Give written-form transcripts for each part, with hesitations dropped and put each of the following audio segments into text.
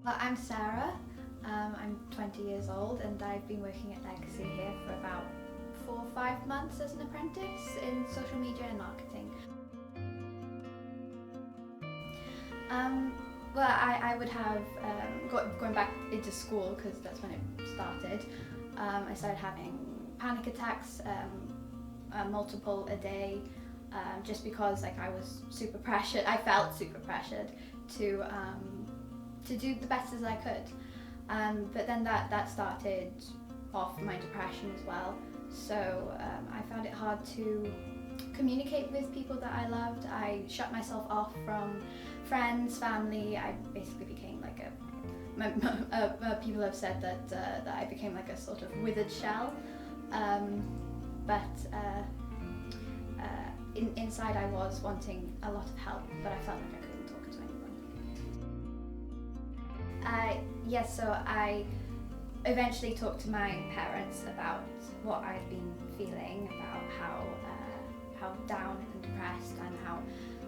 Well, I'm Sarah. I'm 20 years old and I've been working at Legacy here for about 4 or 5 months as an apprentice in social media and marketing. Um, I would have, going back into school because that's when it started, I started having panic attacks, multiple a day, just because I was super pressured. I felt super pressured to do the best as I could. But then that started off my depression as well. So I found it hard to communicate with people that I loved. I shut myself off from friends, family. I basically became like people have said that I became like a sort of withered shell. But inside I was wanting a lot of help, but I felt like I couldn't talk to anyone. Yes, so I eventually talked to my parents about what I'd been feeling, about how down and depressed and how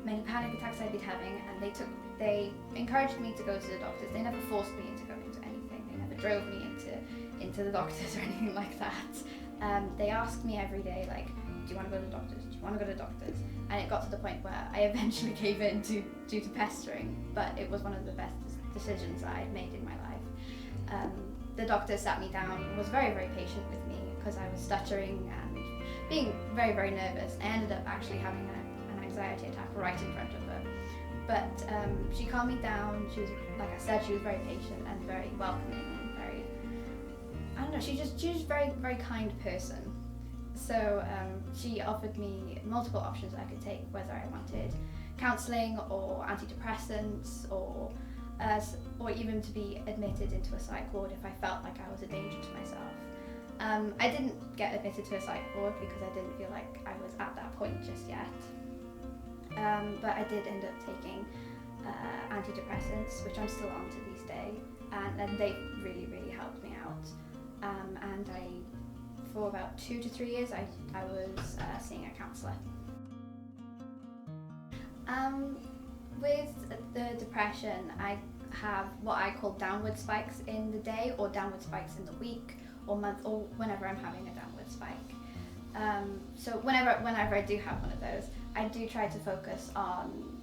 many panic attacks I'd been having, and they encouraged me to go to the doctors. They never forced me into going to anything. They never drove me into the doctors or anything like that. They asked me every day, like, do you want to go to the doctors? Do you want to go to the doctors? And it got to the point where I eventually gave in due to pestering, but it was one of the best decisions that I'd made in my life. The doctor sat me down and was very, very patient with me because I was stuttering and being very, very nervous. I ended up actually having an anxiety attack right in front of her. But she calmed me down. She was, like I said, she was very patient and very welcoming and very, I don't know, she was a very, very kind person. So she offered me multiple options I could take, whether I wanted counselling or antidepressants or even to be admitted into a psych ward if I felt like I was a danger to myself. I didn't get admitted to a psych ward because I didn't feel like I was at that point just yet. But I did end up taking antidepressants, which I'm still on to this day, and they really, really helped me out. And for about 2 to 3 years, I was seeing a counsellor. With the depression, I have what I call downward spikes in the day, or downward spikes in the week, or month, or whenever I'm having a downward spike. So whenever I do have one of those, I do try to focus on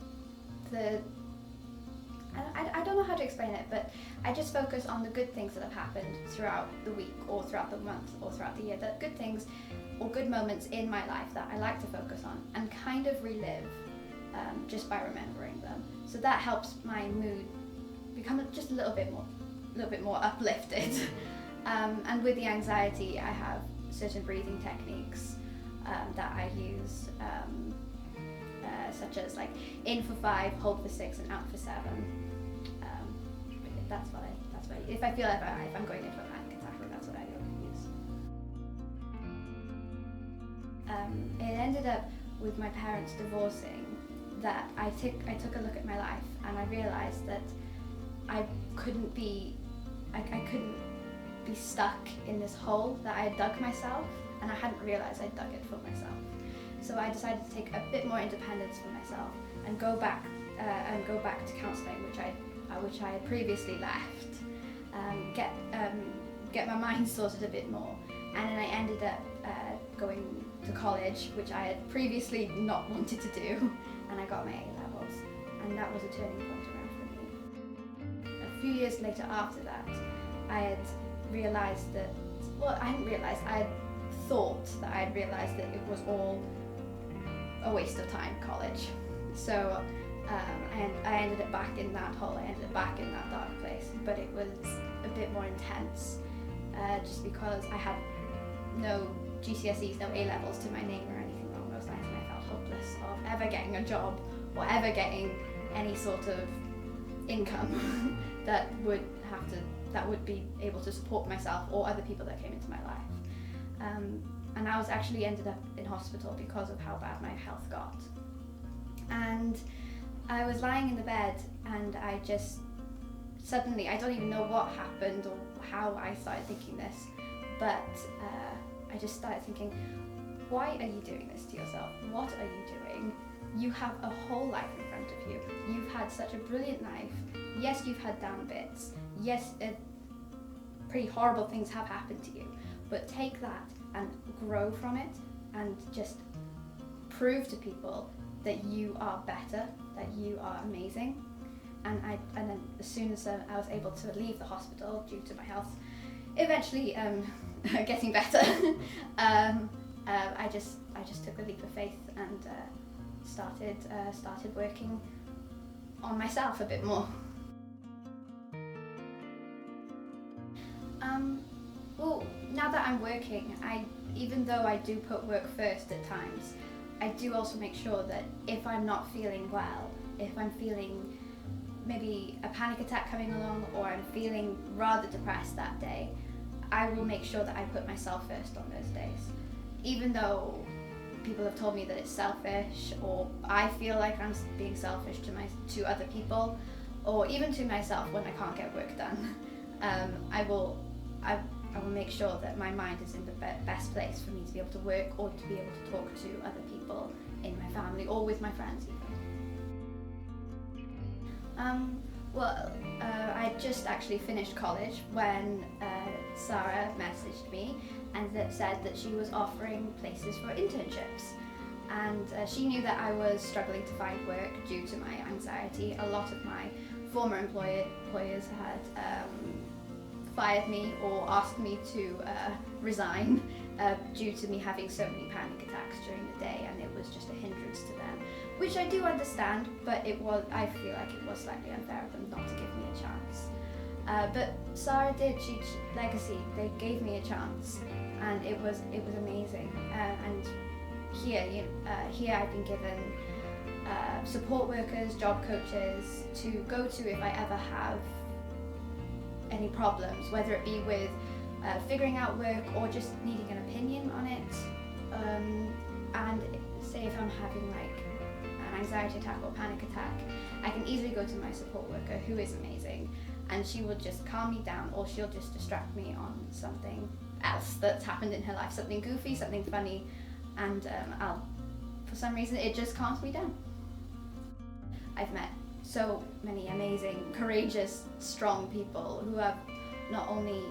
I don't know how to explain it, but I just focus on the good things that have happened throughout the week or throughout the month or throughout the year, the good things or good moments in my life that I like to focus on and kind of relive just by remembering them. So that helps my mood become just a little bit more uplifted. And with the anxiety, I have certain breathing techniques that I use, such as like in for 5, hold for 6, and out for 7. That's what I if I feel like if I'm going into a panic attack, that's what I use. It ended up with my parents divorcing that I took a look at my life and I realised that I couldn't be stuck in this hole that I had dug myself, and I hadn't realised I'd dug it for myself. So I decided to take a bit more independence for myself and go back to counselling, which I had previously left. Get my mind sorted a bit more, and then I ended up going to college, which I had previously not wanted to do, and I got my A-levels, and that was a turning point around for me. A few years later after that, I had realised that, well, I hadn't realised, I had thought that I had realised that it was all a waste of time, college. So I ended up back in that hole, I ended up back in that dark place, but it was a bit more intense, just because I had no GCSEs, no A-levels to my name or anything along those lines, and I felt hopeless of ever getting a job or ever getting any sort of income that would be able to support myself or other people that came into my life. And I was actually ended up in hospital because of how bad my health got. And I was lying in the bed and I just suddenly, I don't even know what happened or how I started thinking this, but I just started thinking, why are you doing this to yourself? What are you doing? You have a whole life in front of you. You've had such a brilliant life. Yes, you've had down bits. Yes, pretty horrible things have happened to you, but take that and grow from it and just prove to people that you are better, that you are amazing. And then as soon as I was able to leave the hospital due to my health eventually getting better, I just took a leap of faith and started working on myself a bit more. Well, now that I'm working, even though I do put work first at times, I do also make sure that if I'm not feeling well, if I'm feeling maybe a panic attack coming along, or I'm feeling rather depressed that day, I will make sure that I put myself first on those days. Even though people have told me that it's selfish, or I feel like I'm being selfish to other people, or even to myself when I can't get work done, I will make sure that my mind is in the best place for me to be able to work, or to be able to talk to other people in my family or with my friends even. I just actually finished college when Sarah messaged me and said that she was offering places for internships. And she knew that I was struggling to find work due to my anxiety. A lot of my former employers had fired me or asked me to resign due to me having so many panic attacks during the day, and it was just a hindrance to them, which I do understand, but I feel like it was slightly unfair of them not to give me a chance. But Sarah did. Legacy, they gave me a chance, and it was amazing. And here I've been given support workers, job coaches to go to if I ever have any problems, whether it be with figuring out work or just needing an opinion on it. And say if I'm having like an anxiety attack or panic attack, I can easily go to my support worker, who is amazing, and she will just calm me down, or she'll just distract me on something else that's happened in her life, something goofy, something funny, and for some reason it just calms me down. I've met so many amazing, courageous, strong people who have not only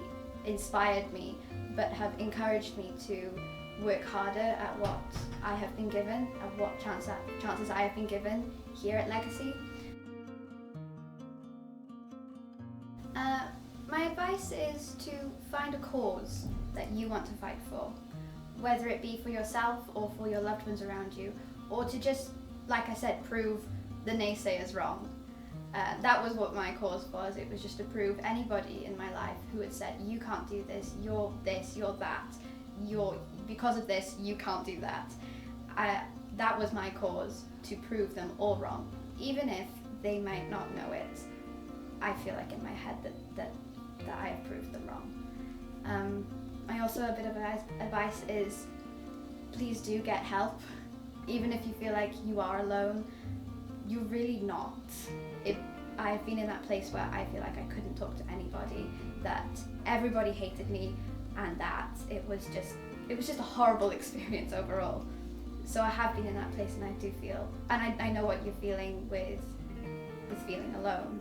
inspired me, but have encouraged me to work harder at what I have been given, at what chances I have been given here at Legacy. My advice is to find a cause that you want to fight for, whether it be for yourself or for your loved ones around you, or to just, like I said, prove the naysayers wrong. That was what my cause was. It was just to prove anybody in my life who had said, you can't do this, you're that, because of this, you can't do that. That was my cause, to prove them all wrong. Even if they might not know it, I feel like in my head that I have proved them wrong. A bit of advice is, please do get help. Even if you feel like you are alone, you're really not. I've been in that place where I feel like I couldn't talk to anybody, that everybody hated me, and that it was just a horrible experience overall. So I have been in that place, and I do feel, and I know what you're feeling with feeling alone.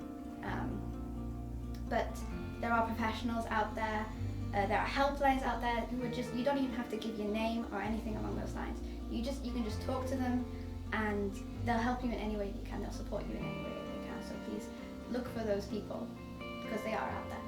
But there are professionals out there, there are helplines out there who are you don't even have to give your name or anything along those lines. You can just talk to them, and they'll help you in any way you can, they'll support you in any way they can. So please look for those people, because they are out there.